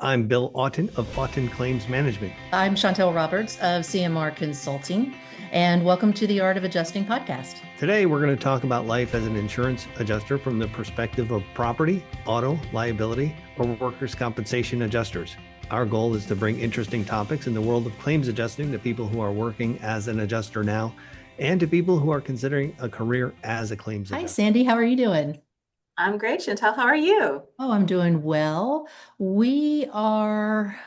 I'm Bill Oughton of Oughton Claims Management. I'm Chantal Roberts of CMR Consulting, and welcome to the Art of Adjusting podcast. Today, we're going to talk about life as an insurance adjuster from the perspective of property, auto, liability, or workers' compensation adjusters. Our goal is to bring interesting topics in the world of claims adjusting to people who are working as an adjuster now and to people who are considering a career as a claims Hi, adjuster. Sandy. How are you doing? I'm great, Chantal. How are you? Oh, I'm doing well. We are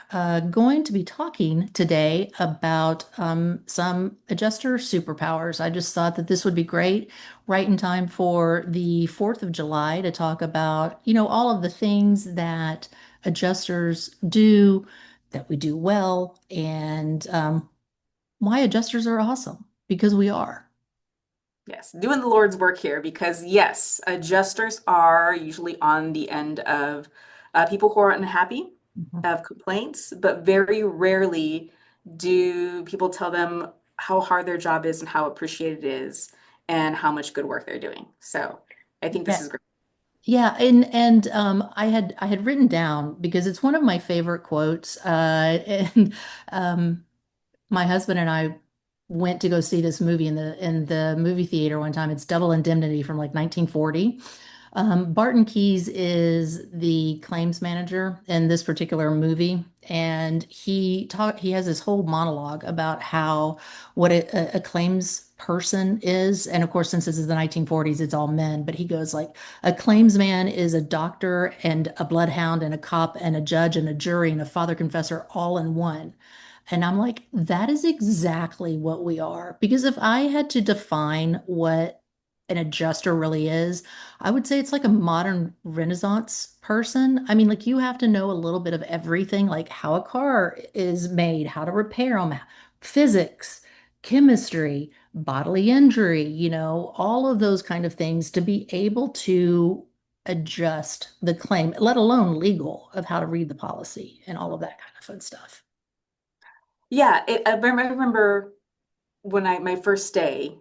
going to be talking today about some adjuster superpowers. I just thought that this would be great, right in time for the 4th of July to talk about, all of the things that adjusters do that we do well and why adjusters are awesome because we are. Yes, doing the Lord's work here because, yes, adjusters are usually on the end of people who are unhappy, Mhm. of complaints, but very rarely do people tell them how hard their job is and how appreciated it is and how much good work they're doing. So I think this Yeah. is great. Yeah, and I had written down because it's one of my favorite quotes. And my husband and I went to go see this movie in the movie theater one time. It's Double Indemnity from like 1940. Barton Keyes is the claims manager in this particular movie, and he has this whole monologue about how what a claims person is. And of course, since this is the 1940s, it's all men, but he goes like a claims man is a doctor and a bloodhound and a cop and a judge and a jury and a father confessor all in one. And I'm like, that is exactly what we are. Because if I had to define what an adjuster really is, I would say it's like a modern Renaissance person. I mean, like you have to know a little bit of everything, like how a car is made, how to repair them, physics, chemistry, bodily injury, all of those kind of things to be able to adjust the claim, let alone legal of how to read the policy and all of that kind of fun stuff. Yeah, I remember when my first day,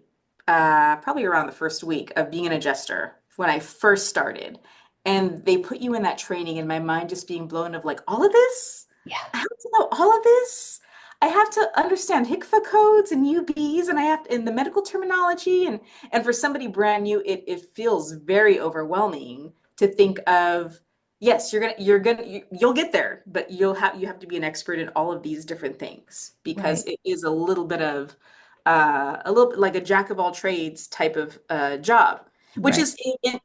probably around the first week of being an adjuster, when I first started, and they put you in that training, and my mind just being blown of like all of this. Yeah. I have to know all of this. I have to understand HICFA codes and UBs, and I have in the medical terminology, and for somebody brand new, it feels very overwhelming to think of. Yes, you'll get there, but you have to be an expert in all of these different things because Right. it is a little bit like a jack of all trades type of job, which Right. is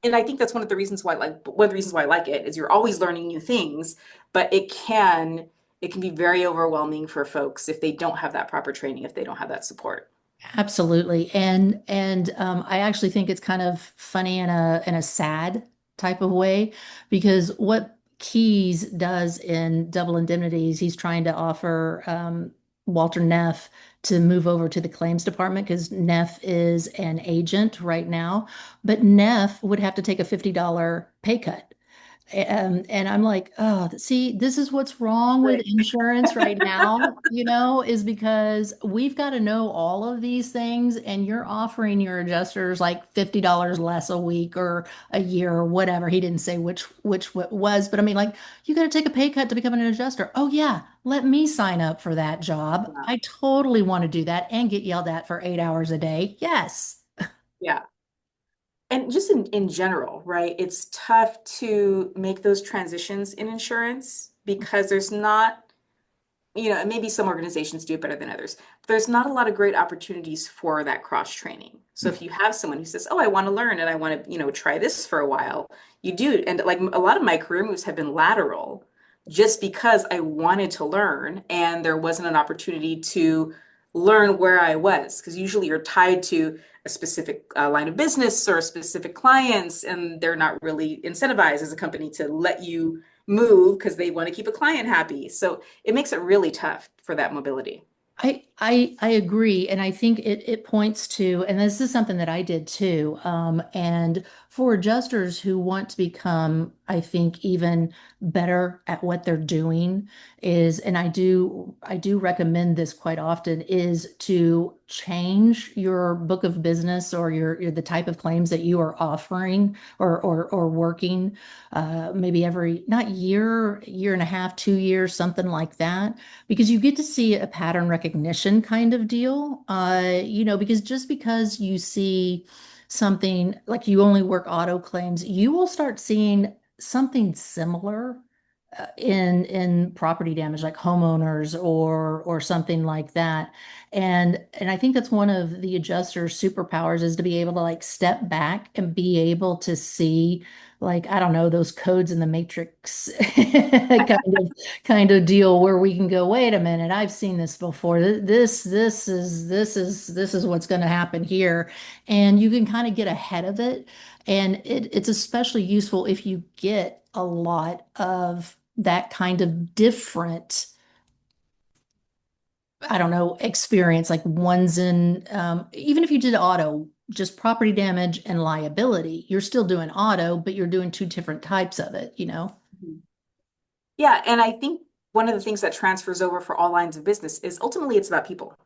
and I think that's one of the reasons why I like it is you're always learning new things, but it can be very overwhelming for folks if they don't have that proper training, if they don't have that support. Absolutely. And I actually think it's kind of funny in a sad type of way because what Keyes does in Double Indemnity is he's trying to offer Walter Neff to move over to the claims department because Neff is an agent right now, but Neff would have to take a $50 pay cut. And I'm like, oh, see, this is what's wrong with Right. insurance right now, is because we've got to know all of these things, and you're offering your adjusters like $50 less a week or a year or whatever. He didn't say which what was, but I mean, like, you got to take a pay cut to become an adjuster. Oh yeah, let me sign up for that job. Yeah. I totally want to do that and get yelled at for 8 hours a day. Yes. Yeah. And just in general, right? It's tough to make those transitions in insurance because there's not, and maybe some organizations do it better than others. But there's not a lot of great opportunities for that cross training. So if you have someone who says, "Oh, I want to learn and I want to, try this for a while," you do. And like a lot of my career moves have been lateral just because I wanted to learn and there wasn't an opportunity to learn where I was. Because usually you're tied to a specific line of business or specific clients, and they're not really incentivized as a company to let you move because they want to keep a client happy. So it makes it really tough for that mobility. I agree, and I think it points to, and this is something that I did too. And for adjusters who want to become I think, even better at what they're doing is, and I do recommend this quite often, is to change your book of business or the type of claims that you are offering or working, maybe every, not year and a half, 2 years, something like that, because you get to see a pattern recognition kind of deal. Because just because you see something like you only work auto claims, you will start seeing something similar in property damage, like homeowners or something like that. And I think that's one of the adjuster's superpowers, is to be able to like step back and be able to see, like, I don't know, those codes in the matrix kind of deal, where we can go, wait a minute, I've seen this before. This is what's going to happen here. And you can kind of get ahead of it. And it's especially useful if you get a lot of that kind of different, I don't know, experience, like ones in, even if you did auto, just property damage and liability, you're still doing auto, but you're doing two different types of it. Mhm. Yeah, and I think one of the things that transfers over for all lines of business is ultimately it's about people.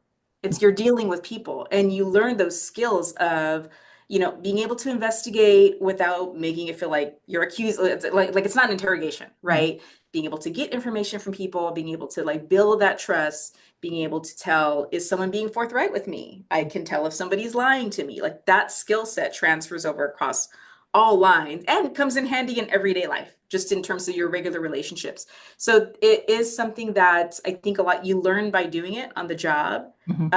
It's you're dealing with people and you learn those skills of, being able to investigate without making it feel like you're accused. It's like it's not an interrogation, Mhm. right? Being able to get information from people, being able to like build that trust, being able to tell, is someone being forthright with me? I can tell if somebody's lying to me. Like that skill set transfers over across all lines and comes in handy in everyday life, just in terms of your regular relationships. So it is something that I think a lot you learn by doing it on the job. Mhm.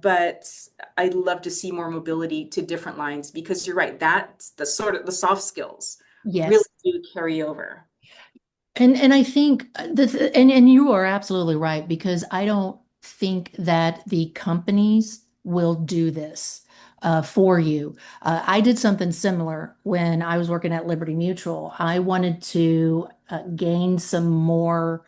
But I'd love to see more mobility to different lines because you're right, that's the sort of the soft skills really Yes. do carry over. And I think and you are absolutely right, because I don't think that the companies will do this for you. I did something similar when I was working at Liberty Mutual. I wanted to gain some more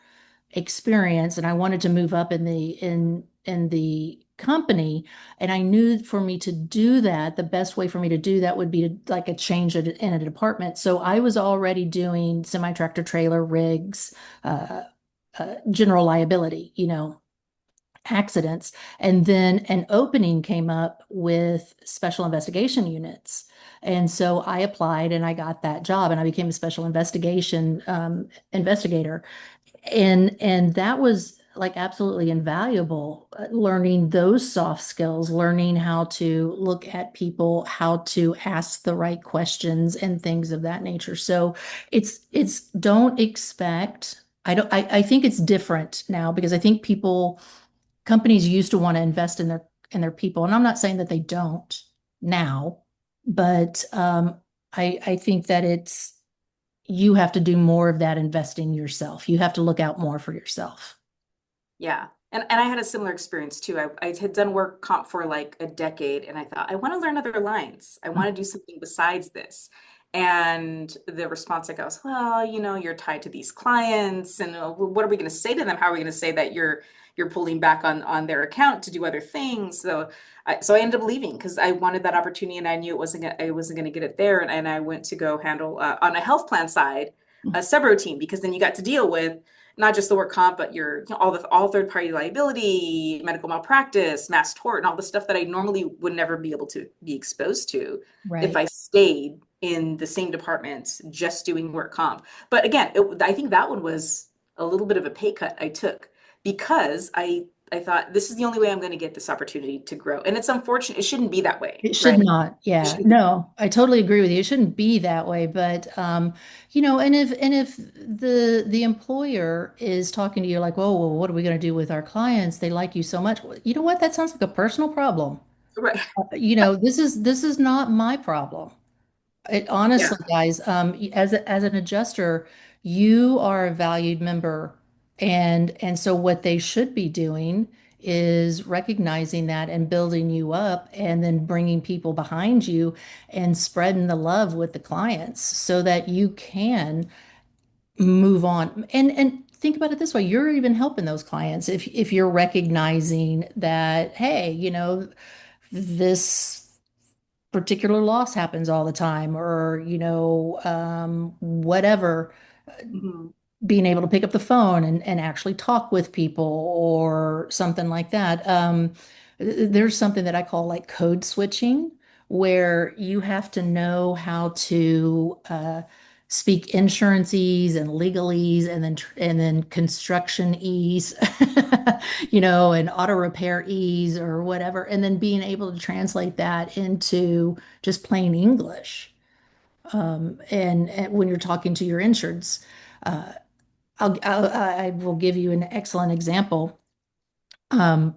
experience, and I wanted to move up in the company. And I knew for me to do that, the best way for me to do that would be to like a change in a department. So I was already doing semi-tractor trailer rigs, uh, general liability, accidents. And then an opening came up with special investigation units. And so I applied and I got that job, and I became a special investigation investigator. And that was like absolutely invaluable, learning those soft skills, learning how to look at people, how to ask the right questions and things of that nature. So it's don't expect, I think it's different now, because I think companies used to want to invest in their people. And I'm not saying that they don't now, but I think that you have to do more of that investing yourself. You have to look out more for yourself. Yeah. And I had a similar experience too. I had done work comp for like a decade and I thought, I want to learn other lines. I want to do something besides this. And the response I got was, well, you're tied to these clients and what are we going to say to them? How are we going to say that you're pulling back on their account to do other things? So I ended up leaving because I wanted that opportunity and I knew I wasn't going to get it there. And I went to go handle on a health plan side, a sub team, because then you got to deal with not just the work comp, but all third party liability, medical malpractice, mass tort, and all the stuff that I normally would never be able to be exposed to if Right. I stayed in the same department just doing work comp. But again, I think that one was a little bit of a pay cut I took because I thought this is the only way I'm going to get this opportunity to grow. And it's unfortunate. It shouldn't be that way, It should right? not. It Yeah. shouldn't be. No, I totally agree with you. It shouldn't be that way. But and if the employer is talking to you like, oh, well, what are we going to do with our clients? They like you so much. Well, you know what? That sounds like a personal problem. Right. This is not my problem. It Yeah. honestly, guys, as an adjuster, you are a valued member, and so what they should be doing is recognizing that and building you up, and then bringing people behind you and spreading the love with the clients so that you can move on. And think about it this way: you're even helping those clients if you're recognizing that, hey, this particular loss happens all the time, or, whatever, Mhm. being able to pick up the phone and actually talk with people or something like that. There's something that I call like code switching, where you have to know how to speak insuranceese and legalese and then construction ease, and auto repair ease or whatever, and then being able to translate that into just plain English. And when you're talking to your insureds. Uh, I will give you an excellent example. Um,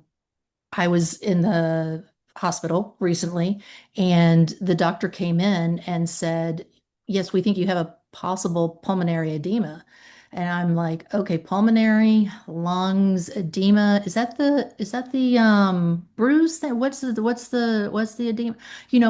I was in the hospital recently, and the doctor came in and said, "Yes, we think you have a possible pulmonary edema." And I'm like, "Okay, pulmonary, lungs, edema. Is that the bruise that what's the edema?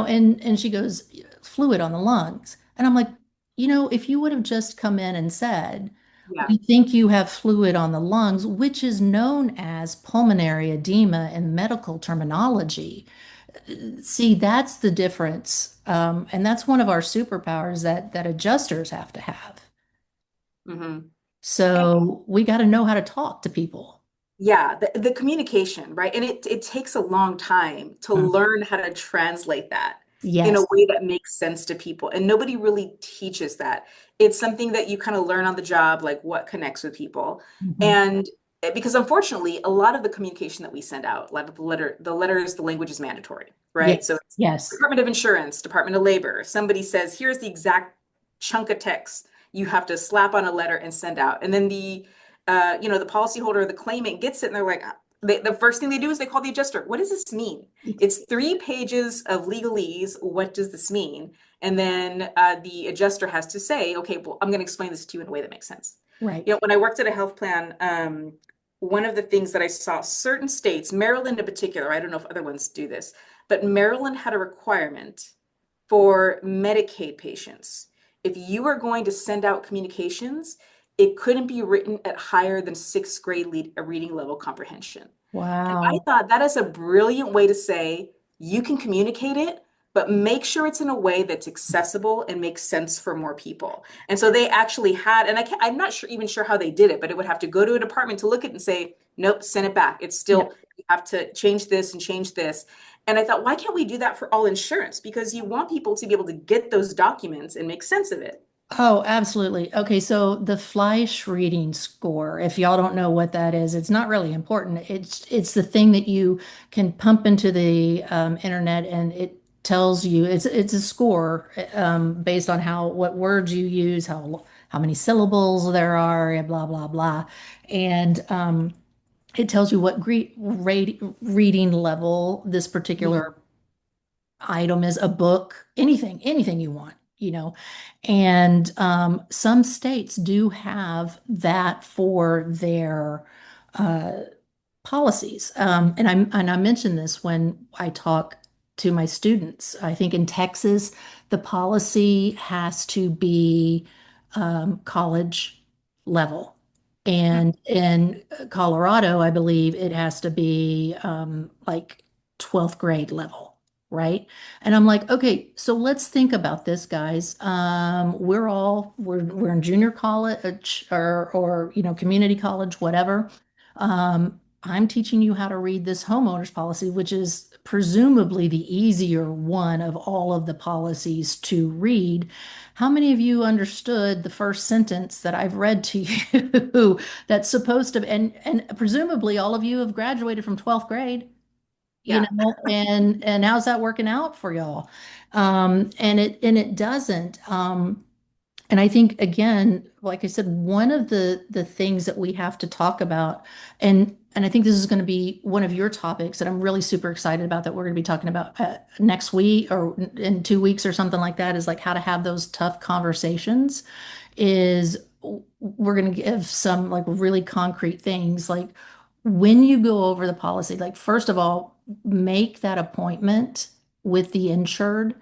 And she goes, "Fluid on the lungs." And I'm like, if you would have just come in and said, Yeah. "We think you have fluid on the lungs," which is known as pulmonary edema in medical terminology. See, that's the difference. And that's one of our superpowers that adjusters have to have. Hmm. So we got to know how to talk to people. Yeah, the communication, right? And it takes a long time to Mm. learn how to translate that in a Yes. way that makes sense to people. And nobody really teaches that. It's something that you kind of learn on the job, like what connects with people. Mhm. And because unfortunately, a lot of the communication that we send out, a lot of the letters, the language is mandatory, right? So Yes. it's Yes. Department of Insurance, Department of Labor. Somebody says, here's the exact chunk of text you have to slap on a letter and send out. And then the policyholder or the claimant gets it and they're like, the first thing they do is they call the adjuster. What does this mean? It's 3 pages of legalese. What does this mean? And then the adjuster has to say, okay, well, I'm going to explain this to you in a way that makes sense. Right. When I worked at a health plan, one of the things that I saw, certain states, Maryland in particular, I don't know if other ones do this, but Maryland had a requirement for Medicaid patients. If you are going to send out communications, it couldn't be written at higher than sixth grade reading level comprehension. And I Wow. thought that is a brilliant way to say you can communicate it, but make sure it's in a way that's accessible and makes sense for more people. And so they actually had, and I'm not sure even sure how they did it, but it would have to go to a department to look at it and say, nope, send it back. It's Yeah. still, you have to change this and change this. And I thought, why can't we do that for all insurance? Because you want people to be able to get those documents and make sense of it. Oh, absolutely. Okay, so the Fleisch reading score, if y'all don't know what that is, it's not really important. It's the thing that you can pump into the internet, and it tells you it's a score based on what words you use, how many syllables there are, and blah blah blah, and it tells you what reading level this Mhm. particular item is, a book, anything you want. And some states do have that for their uh, policies. And I mention this when I talk to my students. I think in Texas, the policy has to be college level. And in Colorado, I believe it has to be like 12th grade level, right? And I'm like, okay, so let's think about this, guys. We're in junior college or community college, whatever. I'm teaching you how to read this homeowners policy, which is presumably the easier one of all of the policies to read. How many of you understood the first sentence that I've read to you that's supposed to, and presumably all of you have graduated from 12th grade, Yeah. and how's that working out for y'all? And it doesn't. And I think, again, like I said, one of the things that we have to talk about, and I think this is going to be one of your topics that I'm really super excited about, that we're going to be talking about next week or in 2 weeks or something like that, is like how to have those tough conversations. Is we're going to give some like really concrete things, like when you go over the policy, like first of all, make that appointment with the insured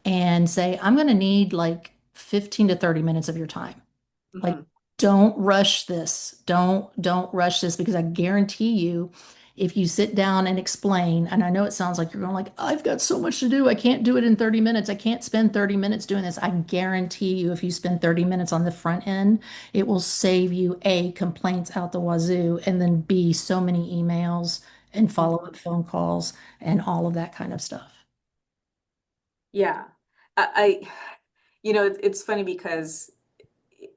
and say, I'm going to need like 15 to 30 minutes of your time. Like, Mhm. don't rush this. Don't rush this, because I guarantee you, if you sit down and explain, and I know it sounds like you're going like, I've got so much to do. I can't do it in 30 minutes. I can't spend 30 minutes doing this. I guarantee you, if you spend 30 minutes on the front end, it will save you A, complaints out the wazoo, and then B, so many emails and follow-up Mhm. phone calls and all of that kind of stuff. Yeah. It's funny because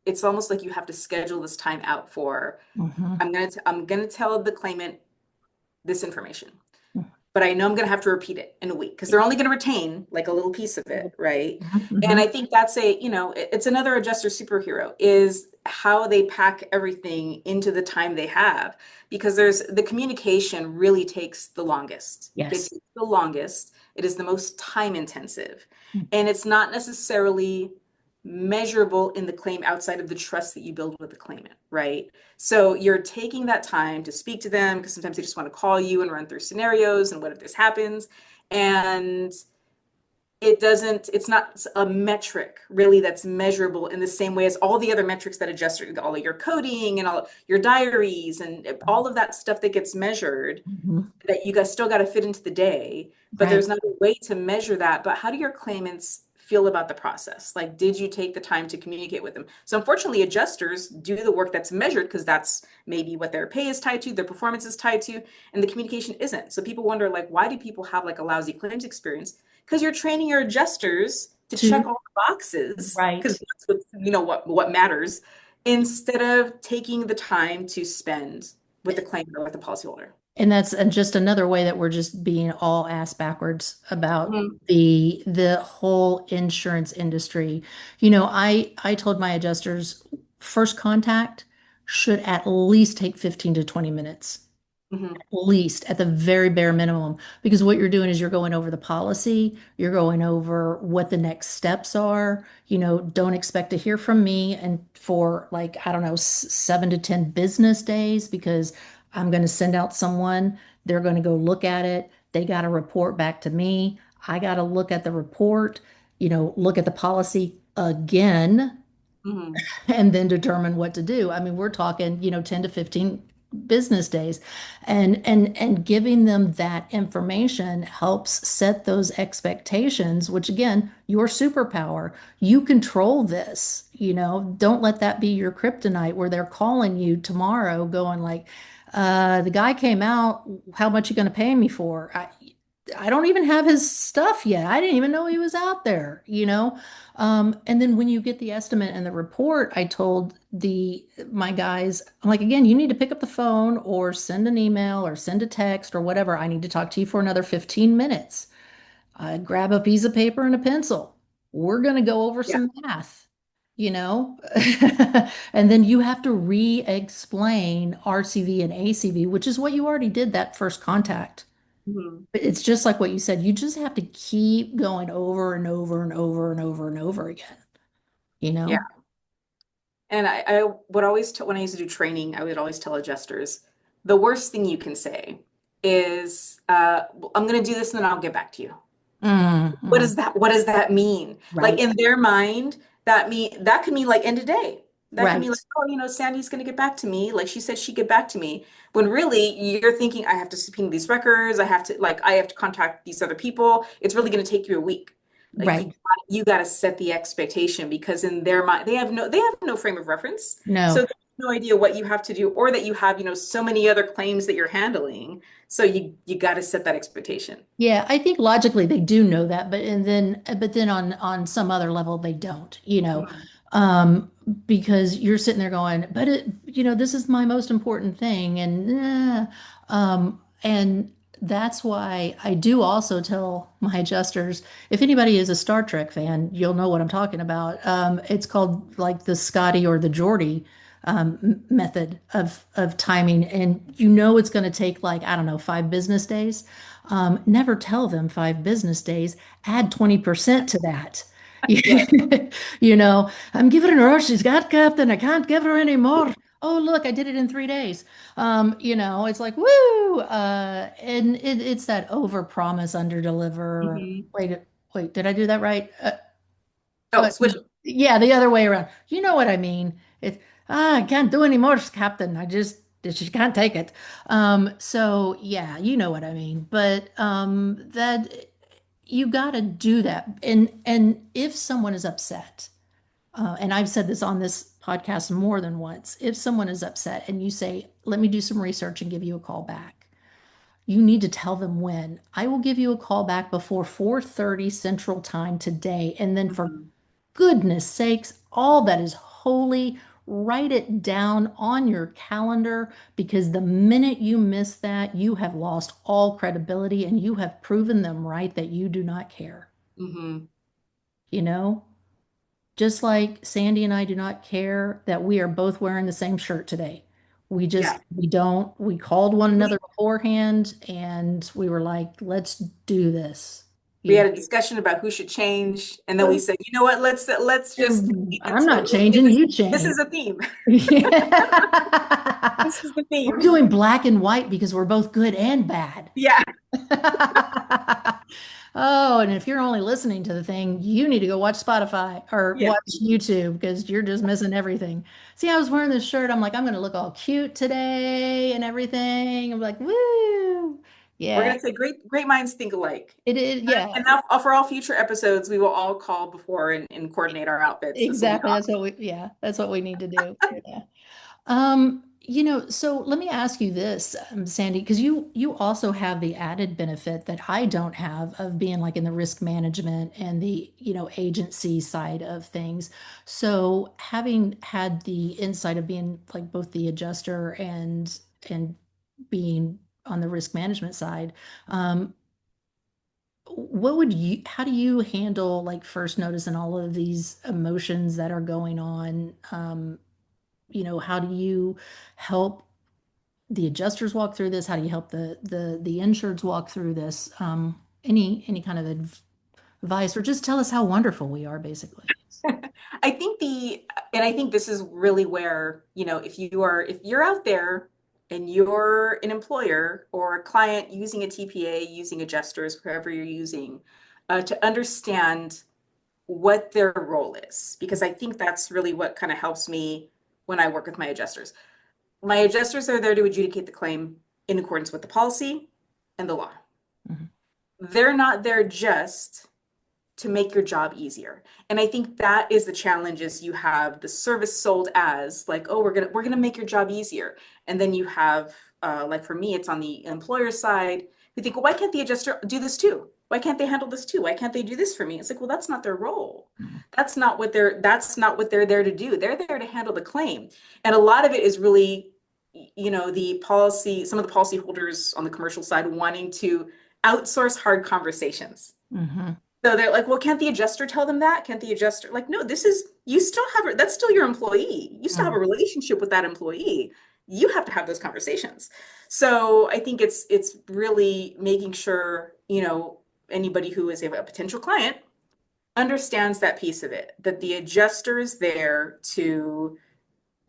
it's almost like you have to schedule this time out for, Mhm. I'm gonna tell the claimant this information, but I know I'm going to have to repeat it in a week because they're only going to retain like a little piece of it, right? And Mhm. I think that's it's another adjuster superhero is how they pack everything into the time they have because there's the communication really takes the longest. It Yes. takes the longest. It is the most time intensive. And it's not necessarily measurable in the claim outside of the trust that you build with the claimant, right? So you're taking that time to speak to them because sometimes they just want to call you and run through scenarios and what if this happens? And it's not a metric really that's measurable in the same way as all the other metrics that adjuster, all of your coding and all your diaries and all of that stuff that gets measured Mhm. that you guys still got to fit into the day, but Right. there's not a way to measure that. But how do your claimants feel about the process? Like, did you take the time to communicate with them? So unfortunately, adjusters do the work that's measured because that's maybe what their pay is tied to, their performance is tied to, and the communication isn't. So people wonder, like, why do people have like a lousy claims experience? Because you're training your adjusters to check Two. all the boxes, because Right. that's what matters, instead of taking the time to spend with the claimant or with the policyholder. And that's just another way that we're just being all ass backwards about Mhm. the whole insurance industry. I told my adjusters first contact should at least take 15 to 20 minutes. Mhm. Least at the very bare minimum, because what you're doing is you're going over the policy, you're going over what the next steps are. Don't expect to hear from me and for like, I don't know, 7 to 10 business days, because I'm going to send out someone, they're going to go look at it, they got to report back to me, I got to look at the report, look at the policy again, Mhm. and then determine what to do. I mean, we're talking, 10 to 15 business days. And giving them that information helps set those expectations, which again, your superpower. You control this, don't let that be your kryptonite where they're calling you tomorrow going like, the guy came out, how much you going to pay me for? I don't even have his stuff yet. I didn't even know he was out there. And then when you get the estimate and the report, I told my guys, I'm like, again, you need to pick up the phone or send an email or send a text or whatever. I need to talk to you for another 15 minutes. Grab a piece of paper and a pencil. We're going to go over Yeah. some math, you know? And then you have to re-explain RCV and ACV, which is what you already did that first contact. Mhm. But it's just like what you said. You just have to keep going over and over and over and over and over again, you Yeah. know? And I would always tell when I used to do training, I would always tell adjusters the worst thing you can say is, I'm going to do this and then I'll get back to you. Mm, What does that mean? Like right, in their mind, that could mean like end of day. That could mean like, right, oh, Sandy's gonna get back to me. Like she said she'd get back to me. When really you're thinking, I have to subpoena these records, I have to contact these other people. It's really gonna take you a week. Like right. you gotta set the expectation because in their mind they have no frame of reference. So No. they have no idea what you have to do or that you have, so many other claims that you're handling. So you gotta set that expectation. Yeah, I think logically they do know that, but then on some other level they don't. Mhm. Um, because you're sitting there going, but this is my most important thing, and that's why I do also tell my adjusters, if anybody is a Star Trek fan, you'll know what I'm talking about. It's called like the Scotty or the Geordie method of timing, and it's going to take like, I don't know, 5 business days. Never tell them 5 business days, add 20% to that. Yeah. I'm giving her a rush. She's got captain. I can't give her any more. Oh, look, I did it in 3 days. It's like, woo. And it's that over promise, under deliver. Mhm. Wait, did I do that right? Oh, No. switch. Yeah, the other way around. You know what I mean? I can't do any more, Captain. I just She can't take it. So yeah, you know what I mean. But that you got to do that. And if someone is upset, and I've said this on this podcast more than once, if someone is upset and you say, "Let me do some research and give you a call back," you need to tell them when. I will give you a call back before 4:30 Central Time today, and then for Mhm. goodness sakes, all that is holy, write it down on your calendar because the minute you miss that, you have lost all credibility and you have proven them right that you do not care. Mhm. You know, just like Sandy and I do not care that we are both wearing the same shirt today. Yeah. We don't, we called one another beforehand and we were like, let's do this. We You had a discussion about who should change, and then we said, you know what, let's just know, lean I'm into not it. It changing, is, you this change. is a theme. Yeah. This is the We're theme. doing black and white because we're both good and bad. Yeah. Oh, and if you're only listening to the thing, you need to go watch Spotify or Yeah. watch YouTube because you're just missing everything. See, I was wearing this shirt. I'm like, I'm going to look all cute today and everything. I'm like, woo. We're Yeah, gonna say great minds think alike. it is. Yeah, And now for all future episodes, we will all call before and coordinate our outfits. This will be exactly. awesome. That's what we need to do. Yeah. So let me ask you this, Sandy, because you also have the added benefit that I don't have of being like in the risk management and the, agency side of things. So having had the insight of being like both the adjuster and being on the risk management side, um, how do you handle like first notice and all of these emotions that are going on? How do you help the adjusters walk through this? How do you help the insureds walk through this? Any kind of advice, or just tell us how wonderful we are, basically. I think and I think this is really where, if you're out there and you're an employer or a client using a TPA, using adjusters, whoever you're using, to understand what their role is, because I think that's really what kind of helps me when I work with my adjusters. My adjusters are there to adjudicate the claim in accordance with the policy and the law. Mhm. They're not there just to make your job easier. And I think that is the challenge is you have the service sold as like, oh, we're gonna make your job easier. And then you have like for me, it's on the employer side, who think, well, why can't the adjuster do this too? Why can't they handle this too? Why can't they do this for me? It's like, well, that's not their role. That's not what they're there to do. They're there to handle the claim. And a lot of it is really, the policy, some of the policyholders on the commercial side wanting to outsource hard conversations. Mhm. So they're like, well, can't the adjuster tell them that? Can't the adjuster like, no, you still have, that's still your employee. You still have a Mhm. relationship with that employee. You have to have those conversations. So I think it's really making sure, anybody who is a potential client understands that piece of it, that the adjuster is there to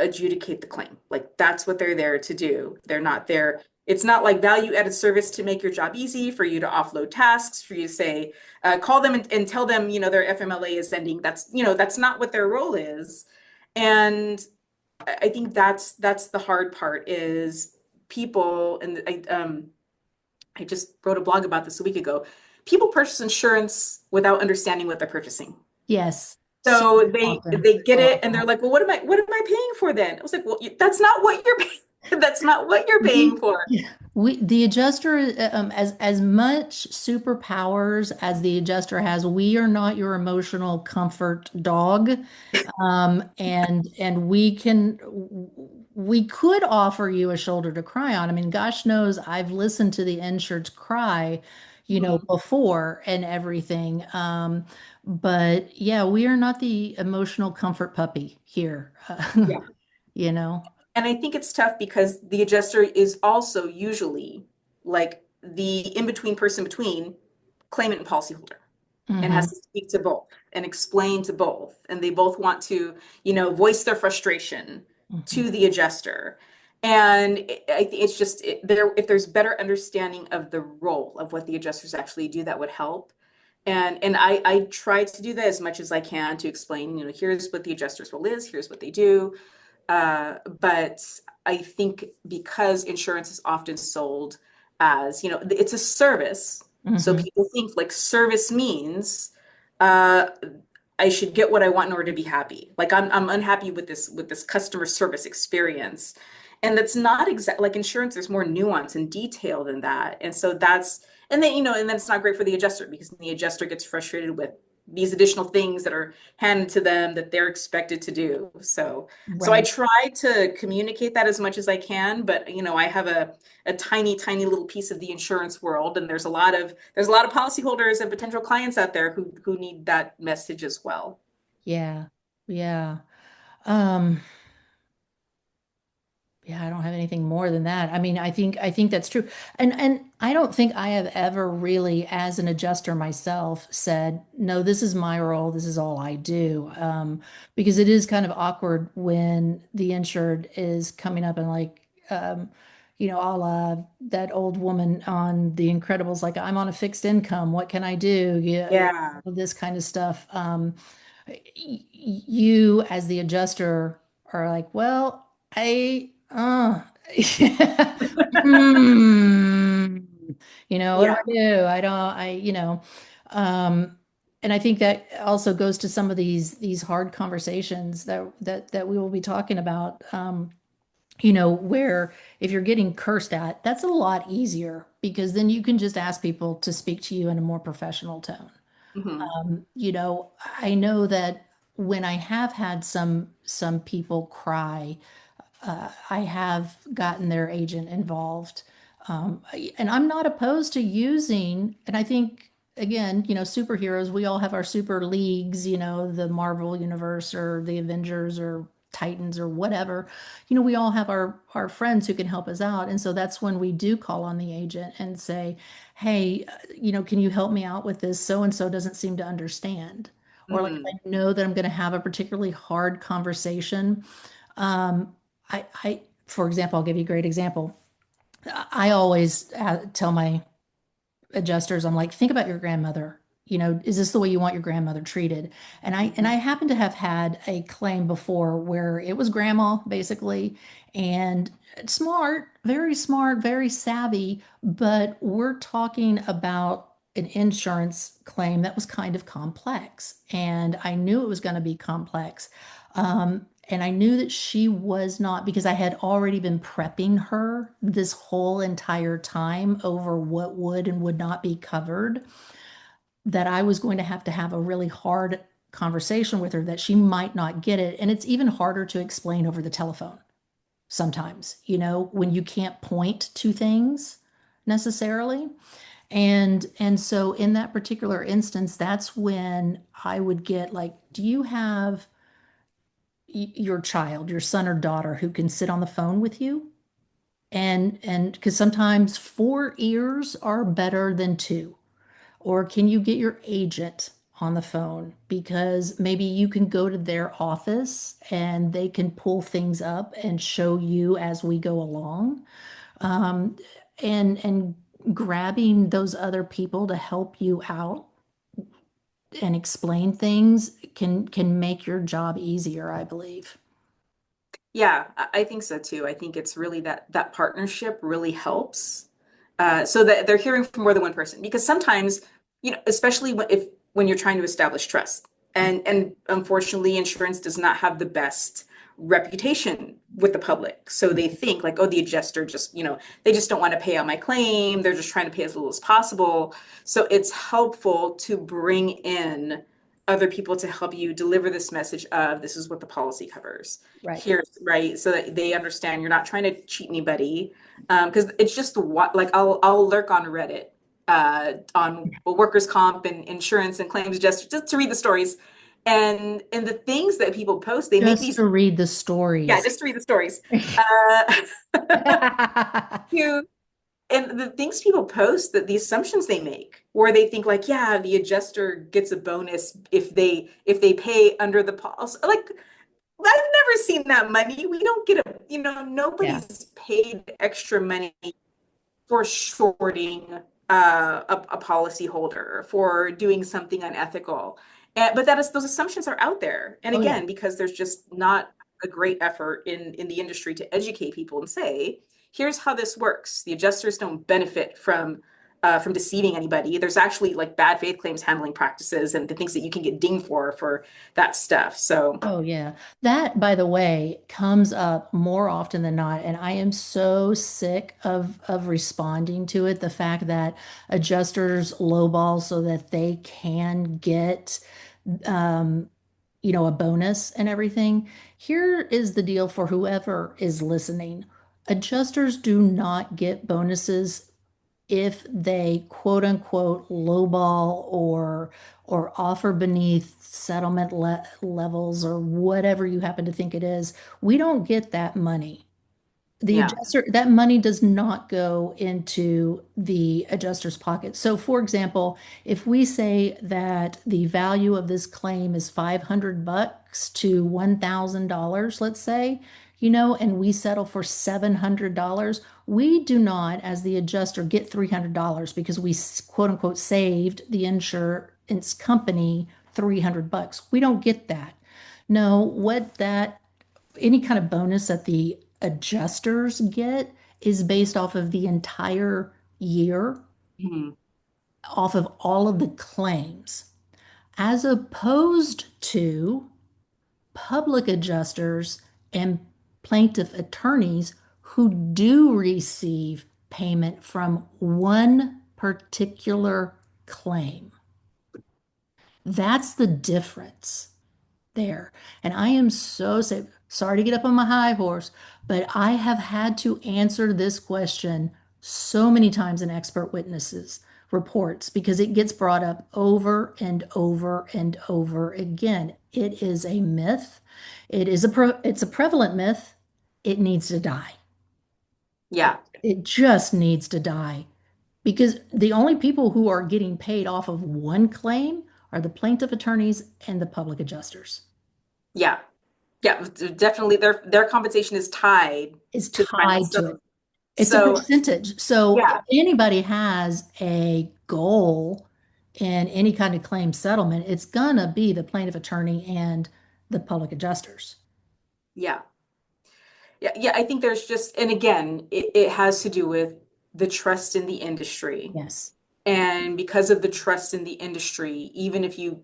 adjudicate the claim. Like that's what they're there to do. They're not there. It's not like value added service to make your job easy, for you to offload tasks, for you to say, call them and tell them, their FMLA is ending. That's not what their role is. And I think that's the hard part is people, and I just wrote a blog about this a week ago. People purchase insurance without understanding what they're purchasing. Yes, so So they often. they get it and they're Oh. like, well, what am I paying for then? I was like, well, that's not what you're paying. That's not what you're paying We, for. yeah, the adjuster, as much superpowers as the adjuster has, we are not your emotional comfort dog. And we could offer you a shoulder to cry on. I mean, gosh knows I've listened to the insureds cry, Mhm. before and everything. But yeah, we are not the emotional comfort puppy here. Yeah. You know. And I think it's tough because the adjuster is also usually like the in-between person between claimant and policyholder, and has Hmm. to speak to both and explain to both. And they both want to, voice their frustration Hmm. to the adjuster. And I think it's just if there's better understanding of the role of what the adjusters actually do, that would help. And I try to do that as much as I can to explain, here's what the adjuster's role is, here's what they do. But I think because insurance is often sold as, it's a service. So Mhm. people think like service means uh, I should get what I want in order to be happy. Like I'm unhappy with this customer service experience. And that's not exact like insurance, there's more nuance and detail than that. And so and then it's not great for the adjuster because the adjuster gets frustrated with these additional things that are handed to them that they're expected to do. So I Right. try to communicate that as much as I can, but I have a tiny, tiny little piece of the insurance world, and there's a lot of policyholders and potential clients out there who need that message as well. Yeah. Yeah. Um, yeah, I don't have anything more than that. I mean, I think that's true. And I don't think I have ever really, as an adjuster myself, said, no, this is my role, this is all I do. Because it is kind of awkward when the insured is coming up and like a la that old woman on The Incredibles, like, I'm on a fixed income, what can I do? Yeah, Yeah. this kind of stuff. You as the adjuster are like, well, hmm, what do Yeah. I do? I don't, um, and I think that also goes to some of these hard conversations that we will be talking about, where if you're getting cursed at, that's a lot easier because then you can just ask people to speak to you in a more professional tone. Hmm. I know that when I have had some people cry, I have gotten their agent involved. And I'm not opposed to using, and I think, again, superheroes, we all have our super leagues, the Marvel universe or the Avengers or Titans or whatever. We all have our friends who can help us out. And so that's when we do call on the agent and say, hey, can you help me out with this? So and so doesn't seem to understand. Or like if Hmm. I know that I'm going to have a particularly hard conversation, for example, I'll give you a great example. I always tell my adjusters, I'm like, think about your grandmother. Is this the way you want your grandmother treated? And I happen to have had a claim before where it was grandma basically, and smart, very savvy, but we're talking about an insurance claim that was kind of complex, and I knew it was going to be complex. And I knew that she was not, because I had already been prepping her this whole entire time over what would and would not be covered, that I was going to have a really hard conversation with her that she might not get it. And it's even harder to explain over the telephone sometimes, when you can't point to things necessarily. And so in that particular instance, that's when I would get like, do you have your child, your son or daughter who can sit on the phone with you? And because sometimes four ears are better than two. Or can you get your agent on the phone? Because maybe you can go to their office and they can pull things up and show you as we go along. Um, and grabbing those other people to help you out and explain things can make your job easier, I believe. Yeah, I think so too. I think it's really that partnership really helps, so that they're hearing from more than one person. Because sometimes, especially when you're trying to establish trust, and unfortunately, insurance does not have the best reputation with the public. So they think like, oh, the adjuster just, they just don't want to pay out my claim. They're just trying to pay as little as possible. So it's helpful to bring in other people to help you deliver this message of this is what the policy covers. Right. Here's right, so that they understand you're not trying to cheat anybody. Because it's just what, like, I'll lurk on Reddit on workers' comp and insurance and claims just to read the stories, and the things that people post, they make Just these, to read the yeah, stories. just to read the stories. Uh, Yeah. you and the things people post, that the assumptions they make, where they think like, yeah, the adjuster gets a bonus if they pay under the policy. Like, I've never seen that money. We don't get nobody's paid extra money for shorting a policy holder for doing something unethical. But those assumptions are out there. And Oh, yeah. again, because there's just not a great effort in the industry to educate people and say, here's how this works. The adjusters don't benefit from deceiving anybody. There's actually like bad faith claims handling practices and the things that you can get dinged for that stuff. So Oh, yeah. That, by the way, comes up more often than not, and I am so sick of responding to it. The fact that adjusters lowball so that they can get um, a bonus and everything. Here is the deal for whoever is listening. Adjusters do not get bonuses if they quote unquote lowball or offer beneath settlement levels or whatever you happen to think it is. We don't get that money. The yeah. adjuster, that money does not go into the adjuster's pocket. So, for example, if we say that the value of this claim is 500 bucks to $1,000, let's say, and we settle for $700, we do not, as the adjuster, get $300 because we quote unquote saved the insurance company 300 bucks. We don't get that. No, what that any kind of bonus that the adjusters get is based off of the entire year, Mhm. off of all of the claims, as opposed to public adjusters and plaintiff attorneys who do receive payment from one particular claim. That's the difference there. And I am so sorry to get up on my high horse, but I have had to answer this question so many times in expert witnesses reports because it gets brought up over and over and over again. It is a myth. It's a prevalent myth. It needs to die. Yeah. It just needs to die because the only people who are getting paid off of one claim are the plaintiff attorneys and the public adjusters. Yeah. Yeah. Definitely their compensation is tied Is to the final tied to it. settlement. It's a So percentage. So if yeah. anybody has a goal in any kind of claim settlement, it's gonna be the plaintiff attorney and the public adjusters. Yeah. Yeah, yeah, I think there's just, and again, it has to do with the trust in the industry. Yes. And because of the trust in the industry, even if you,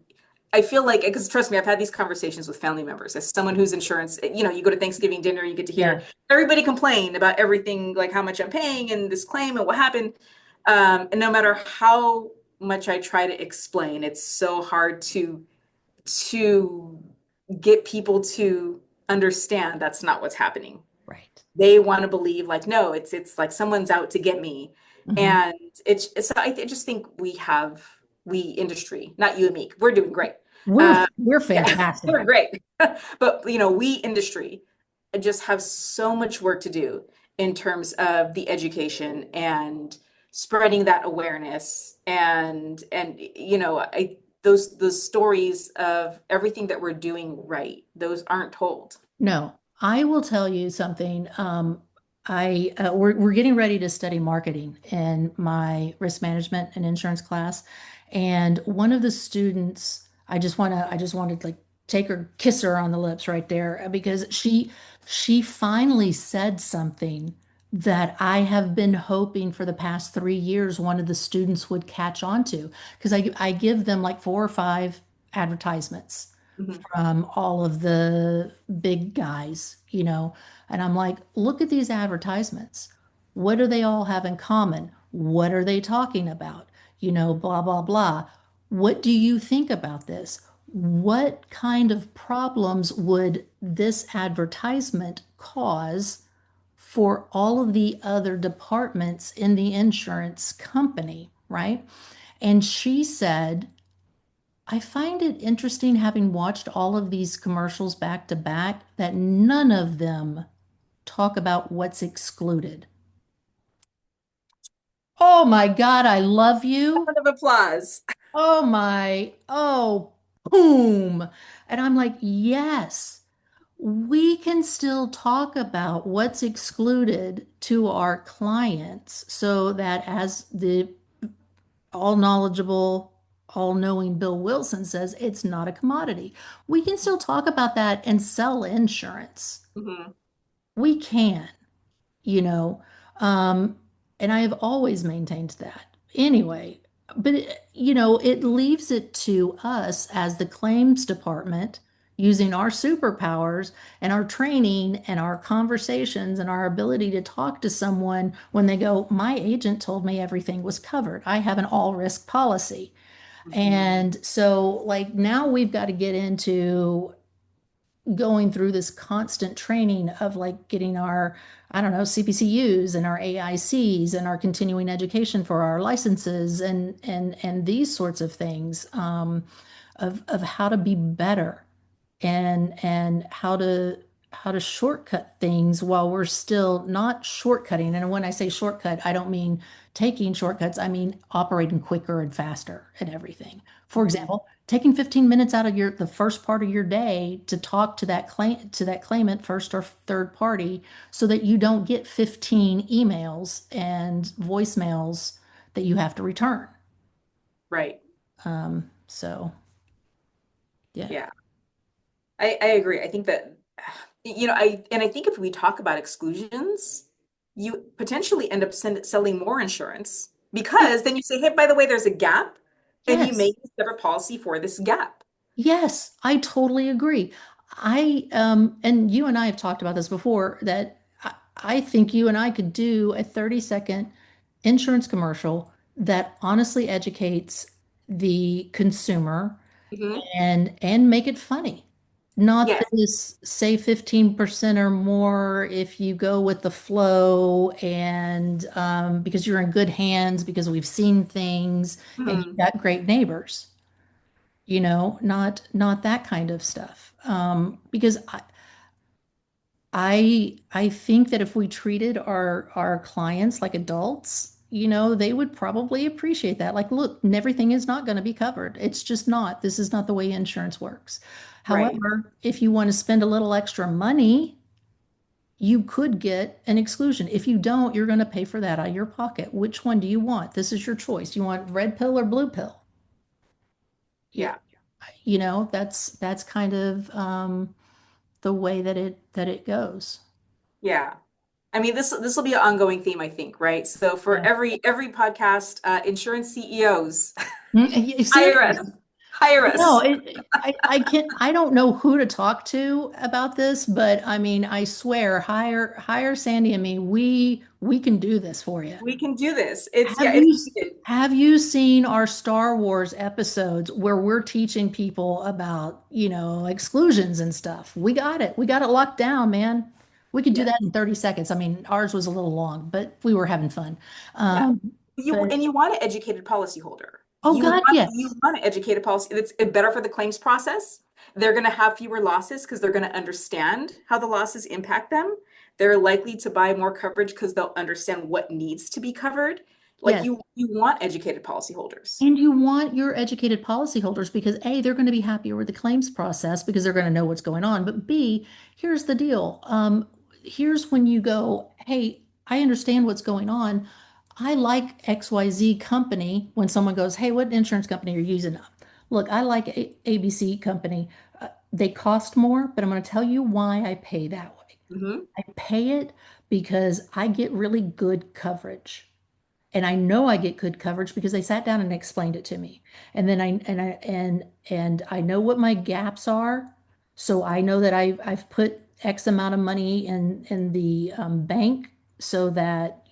I feel like, because trust me, I've had these conversations with family members. As someone who's insurance, you go to Thanksgiving dinner, you get to hear Yeah. everybody complain about everything, like how much I'm paying and this claim and what happened. And no matter how much I try to explain, it's so hard to get people to understand that's not what's happening. Right. They want to believe like, no, it's like someone's out to get me. Mhm. And so I just think we industry, not you and me, we're doing great. We're Uh, we're yeah, fantastic. we're great. But we industry just have so much work to do in terms of the education and spreading that awareness and I those stories of everything that we're doing right, those aren't told. No, I will tell you something. We're getting ready to study marketing in my risk management and insurance class, and one of the students, I just wanted to like take her, kiss her on the lips right there because she finally said something that I have been hoping for the past 3 years one of the students would catch on to because I give them like 4 or 5 advertisements Mhm. all of the big guys, and I'm like, look at these advertisements. What do they all have in common? What are they talking about? Blah, blah, blah. What do you think about this? What kind of problems would this advertisement cause for all of the other departments in the insurance company, right? And she said, I find it interesting having watched all of these commercials back to back that none of them talk about what's excluded. Oh my God, I love you. Round of applause. Oh, boom. And I'm like, yes, we can still talk about what's excluded to our clients so that as the all knowledgeable all-knowing Bill Wilson says it's not a commodity. We can still talk about that and sell insurance. Hmm. We can, you know, um, and I have always maintained that. Anyway, but it leaves it to us as the claims department using our superpowers and our training and our conversations and our ability to talk to someone when they go, my agent told me everything was covered. I have an all risk policy. Hmm. And so, like, now we've got to get into going through this constant training of like getting our, I don't know, CPCUs and our AICs and our continuing education for our licenses and these sorts of things, of how to be better and how to shortcut things while we're still not shortcutting. And when I say shortcut, I don't mean taking shortcuts. I mean operating quicker and faster and everything. For Hmm. example, taking 15 minutes out of the first part of your day to talk to that claimant, first or third party, so that you don't get 15 emails and voicemails that you have to return. Right. So yeah. Yeah. I agree. I think that, I think if we talk about exclusions, you potentially end up selling more insurance because then you say, hey, by the way, there's a gap, and you Yes. make a separate policy for this gap. Yes, I totally agree. And you and I have talked about this before, that I think you and I could do a 30-second insurance commercial that honestly educates the consumer Hmm. and make it funny. Not Yes. this say 15% or more if you go with the flow and because you're in good hands because we've seen things and you've Mhm. got great neighbors, not that kind of stuff. Because I think that if we treated our clients like adults, they would probably appreciate that. Like, look, everything is not going to be covered. It's just not. This is not the way insurance works. Right. However, if you want to spend a little extra money, you could get an exclusion. If you don't, you're going to pay for that out of your pocket. Which one do you want? This is your choice. You want red pill or blue pill? Yeah, Yeah. that's kind of the way that it goes. Yeah. I mean, this will be an ongoing theme, I think, right? So for Yeah. every podcast, insurance CEOs, hire us. Seriously. Hire No, us. I don't know who to talk to about this, but I mean, I swear, hire Sandy and me. We can do this for you. We can do this. It's Have yeah, it's you needed. have you seen our Star Wars episodes where we're teaching people about, exclusions and stuff? We got it. We got it locked down, man. We could do Yes. that in 30 seconds. I mean, ours was a little long, but we were having fun. Yeah. Um, but You want an educated policyholder. oh God, You yes. want an educated policy. It's better for the claims process. They're going to have fewer losses because they're going to understand how the losses impact them. They're likely to buy more coverage because they'll understand what needs to be covered. Like Yes. you want educated policyholders. And you want your educated policyholders because A, they're going to be happier with the claims process because they're going to know what's going on. But B, here's the deal. Here's when you go, hey, I understand what's going on. I like XYZ company. When someone goes, hey, what insurance company are you using? Look, I like ABC company. They cost more, but I'm going to tell you why I pay that way. Hmm. I pay it because I get really good coverage. And I know I get good coverage because they sat down and explained it to me. And then I know what my gaps are. So I know that I've put X amount of money in the bank so that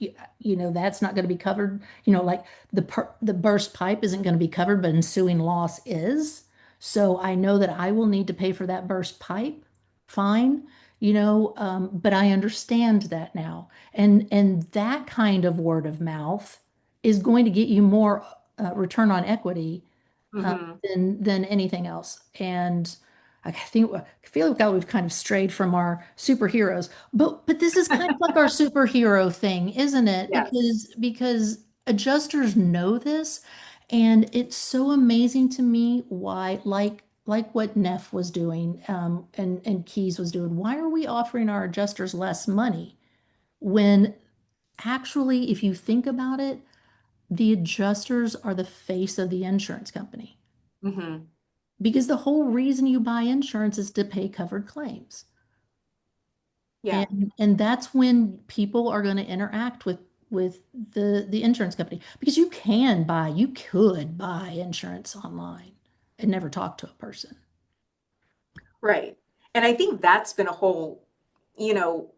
that's not going to be covered. Like the burst pipe isn't going to be covered, but ensuing loss is. So I know that I will need to pay for that burst pipe. Fine. But I understand that now. And that kind of word of mouth is going to get you more return on equity Hmm. than anything else. And I feel like we've kind of strayed from our superheroes, but this is kind of like our superhero thing, isn't it? Yes. Because adjusters know this, and it's so amazing to me why, like what Neff was doing, and Keys was doing. Why are we offering our adjusters less money when actually, if you think about it, the adjusters are the face of the insurance company Hmm. because the whole reason you buy insurance is to pay covered claims. Yeah. And that's when people are going to interact with the insurance company because you could buy insurance online and never talk to a person. Right. And I think that's been a whole, you know,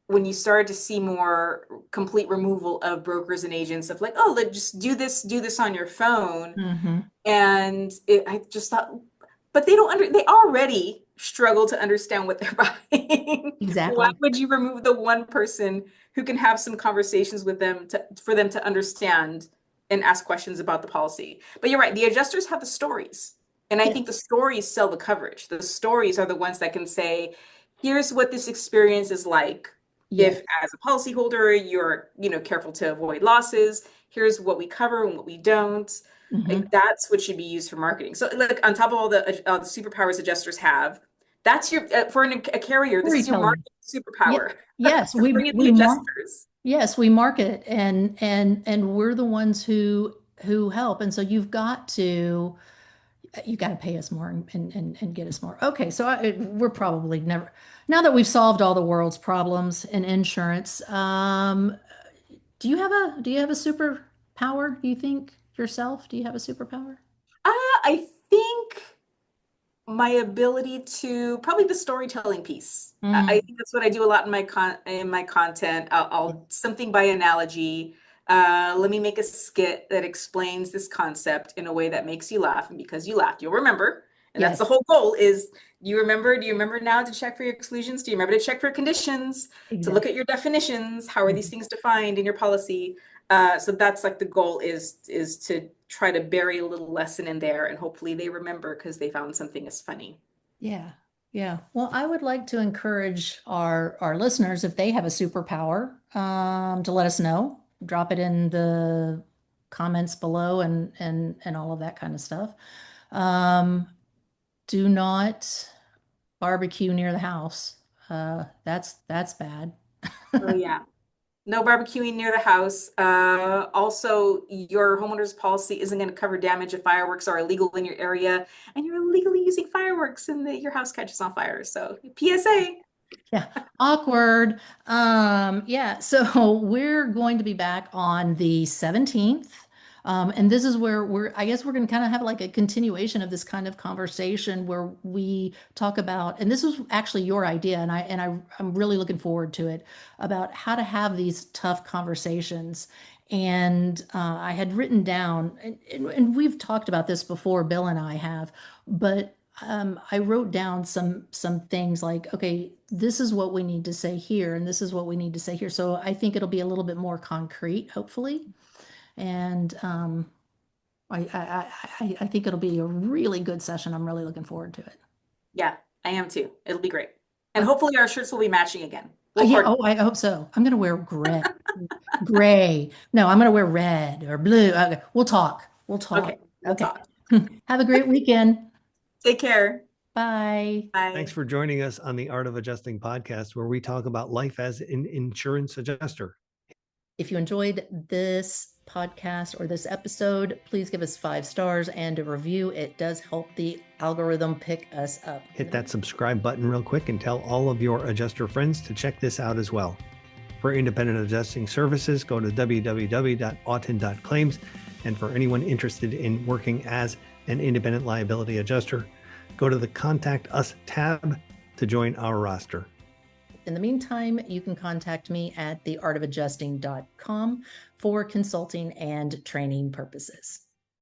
when you started to see more complete removal of brokers and agents of like, oh, let's just do this on your phone. Hmm. And I just thought, but they don't they already struggle to understand what they're buying. Why Exactly. would you remove the one person who can have some conversations with them for them to understand and ask questions about the policy? But you're right, the adjusters have the stories. And I think the Yes. stories sell the coverage. The stories are the ones that can say, here's what this experience is like. Yes. If as a policyholder, you're, careful to avoid losses, here's what we cover and what we don't. Hmm. Like that's what should be used for marketing. So, like on top of all the superpowers adjusters have, that's your for a carrier. This is your Storytelling. marketing Yeah. superpower Yes, to bring in the adjusters. yes, we market and we're the ones who help. And so you got to pay us more and get us more. Okay, so we're probably never, now that we've solved all the world's problems in insurance, do you have a superpower, do you think yourself? Do you have a superpower? I think my ability to probably the storytelling piece. I Mm, think that's what I do a lot in my content. I'll something by analogy. Let me make a skit that explains this concept in a way that makes you laugh, and because you laughed, you'll remember. And that's yes, the whole goal is do you remember now to check for your exclusions? Do you remember to check for conditions? To look exactly. at your definitions? How are these Mhm. things defined in your policy? So that's like the goal is to try to bury a little lesson in there, and hopefully they remember because they found something as funny. Yeah. Yeah. Well, I would like to encourage our listeners, if they have a superpower, to let us know. Drop it in the comments below and all of that kind of stuff. Um, do not barbecue near the house. That's bad. Oh yeah. No barbecuing near the house. Also, your homeowner's policy isn't going to cover damage if fireworks are illegal in your area and you're illegally using fireworks and your house catches on fire. So, PSA. Yeah, awkward. Yeah, so we're going to be back on the 17th. And this is where I guess we're going to kind of have like a continuation of this kind of conversation where we talk about, and this was actually your idea, I'm really looking forward to it, about how to have these tough conversations. And I had written down, and we've talked about this before, Bill and I have, but I wrote down some things like, okay, this is what we need to say here, and this is what we need to say here. So I think it'll be a little bit more concrete, hopefully. And I think it'll be a really good session. I'm really looking forward to it. Yeah, I am too. It'll be great. And Okay. hopefully our shirts will be matching again. We'll Yeah. coordinate. Oh, I hope so. I'm gonna wear gray. No, I'm gonna wear red or blue. Okay. We'll talk. We'll talk. Okay, we'll Okay. talk. Have a great weekend. Take care. Bye. Thanks Bye. for joining us on the Art of Adjusting podcast, where we talk about life as an insurance adjuster. If you enjoyed this podcast or this episode, please give us 5 stars and a review. It does help the algorithm pick us up. Hit that subscribe button real quick and tell all of your adjuster friends to check this out as well. For independent adjusting services, go to www.autin.claims. And for anyone interested in working as an independent liability adjuster, go to the Contact Us tab to join our roster. In the meantime, you can contact me at theartofadjusting.com for consulting and training purposes.